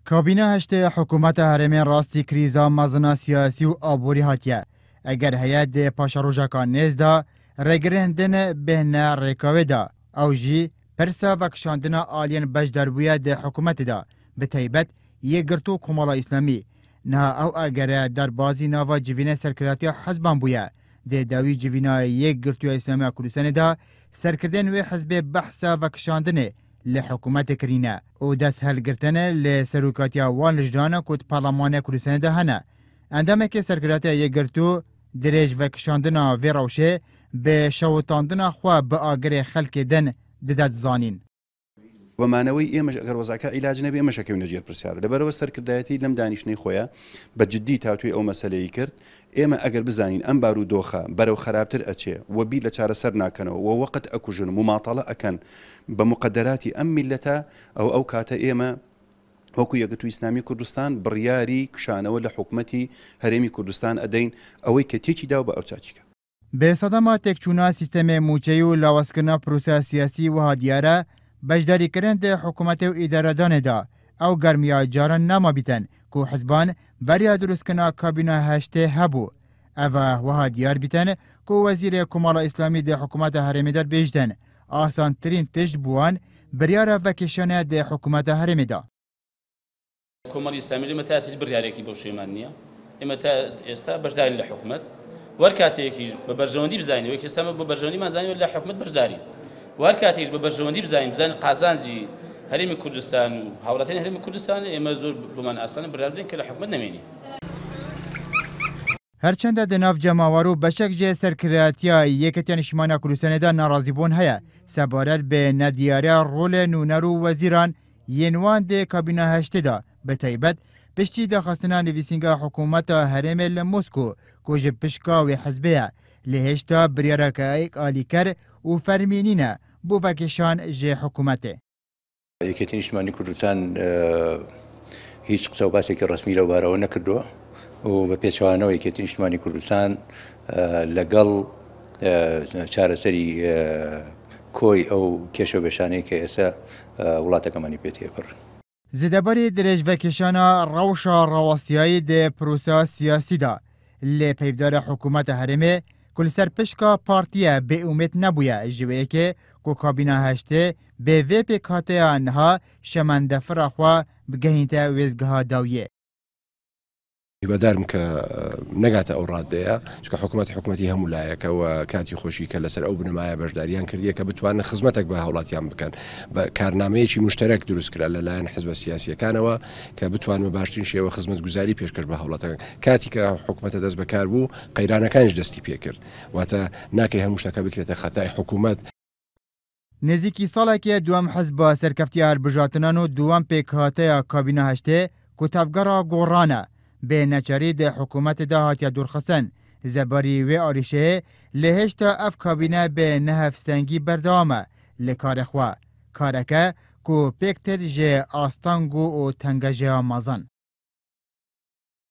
کابینه هشته حکومت هرمین راستی کریزا مزنا سیاسی و آبوری هاتیه. اگر هیئت ده پاشاروژاکان نیز دا رگرندن بهنه رکاوه دا او جی پرسا وکشاندنا آلین بجدربویه ده حکومت دا به تیبت یک گرتو کمالا اسلامی نه او اگر در بازی ناوا جوینه سرکراتی حزبان بویه ده داوی جوینه یک گرتو اسلامی کردستان دا سرکردن و حزب بحثا وکشاندنه لحکومت کرینه او دست هلگرتن لسروکاتی وان لجدان کود پارلمان کردستان ده هنه اندامه که سرکراتی یک گرتو درج وکشاندنا و روشه به شوتاندنا خوا به آگر خلق دن ددت زانین. ومانەوەی ئێمەش ئەگەر وەزاکە عیلاج نەبێ ئێمە شەکەوی نەجێر پرسیارە لەبەرەوە سەرکردایەتی لەم دانیشتەی خۆیە بە جددی تاوتوی ئەو مەسەلەیە کرد ئێمە ئەگەر بزانین ئەم بارودۆخە بەرەو خراپتر ئەچێ و بیر لە چارەسەر ناکەنەوە و وەقت ئەکوژن مماطەڵە ئەکەن بە مقدراتی ئەم میلەتە ئەو کاتە ئێمە وەکو یەکگرتووی ئیسلامی کوردستان بڕیاری کشانەوە لە حکومەتی هەرێمی کوردستان ئەدەین ئەوەی کە تێکی دا و بە ئەو چاچیکە. به صدمات تکچونا سیستم موچهی و لاوسکرنا پروسه سیاسی و هادیاره بجداری کرند حکومت و اداره دانه دا او گرمیا جاران نما بیتن که حزبان بریا درستکنا کابینه هشته هبو او هادیار بیتن که وزیر کمال اسلامی ده حکومت هرمی داد بیجدن آسان ترین تشت بوان بریار وکشانه ده حکومت هرمی دا کمال اسلامی جمع تاسیس بریاری کی بوشیمان نیا اما تا استا بجداری لحکومت وەرکاتێکیش بە بەرژەوەندی بزانین وەک ئێستا بە بەرژەوەندیمان زانین لە حکومەت بەشداری وەرکاتێکیش بە بەرژەوەندی بزانین بزانین قازانجی هەرێمی کوردستان و هاوڵاتیانی هەرێمی کوردستان ئێمە زۆر بمان ئاسانە بڕیار بدەین کە لە حکومەت نەمێنین. هەرچەندە دە ناو جەماوەر و بەشێک جێ سەرکردایەتیە یەکەتیان نیشتیمانیا کوردستانێدا ناڕازیبوون هەیە سەبارەت بە نەدیاریە ڕۆلە نونەر و وەزیران یەنوان دێ کابینە هەشتەدا بە تایبەت پشتی داخستنا نویسینگا حکومت هرم لموسکو کوج پشکا و حزبیه لهشتا بریارکایک آلیکر و فرمینینه بو وکشان جه حکومته. یەکێتی نیشتیمانی کوردستان هیچ قسە و باسێکی ڕسمی لەو بارەوە نەکردووە و بە پێچەوانەوە یەکێتی نیشتیمانی کوردستان لەگەڵ چارەسەری کۆی ئەو کێشە و بێشانەیە کە ئێستا وڵاتەکەمانی پێتێپڕ. زدباری درج وکشانا روشا رواسیایی ده پروسه سیاسی دا لی پیفدار حکومت هرمه کل سرپشکا پارتیه به امید نبویه جویه که کابینه هشته به وی پیکاته آنها شمنده فراخوا بگهینته ویزگاه داویه. بەدارم کە نەگاتە ئەو ڕادەیە چکە حکوومەتی هەموو لایەکە و کاتی خۆشی کە لەسەر ئەو بنەمایە بەشداریان کردیە کە بتوانن خزمەتێک بە هاوڵاتیان بکەن بە کارنامەیەکی مشتەرەک دروستکرا لەلایەن حزبە سیاسیەکانەوە کە بتوانن بە باشترین شێوە خزمەت گوزاری پێشکەش بە هاوڵاتەکان کاتی کە حکوومەتە دەست بەکار بوو قەیرانەکانیش دەستی پێکرد واتە ناکرێت هەموو شتەکە بکرێتە خەتای حکوومەت. نزیکی ساڵێکی دوام حزب سەرکەفتی هەڵبژارتنان و دوام پێکهاتەیە کابینە هەشتێ کوتاڤگەڕا گۆڕانە به نچاری ده حکومت ده هاتیا دورخستن زباری و آریشه لهشتا اف کابینه به نهف سنگی بردامه لکار خوا کارکه کو پکتر جه آستانگو و تنگجه مازن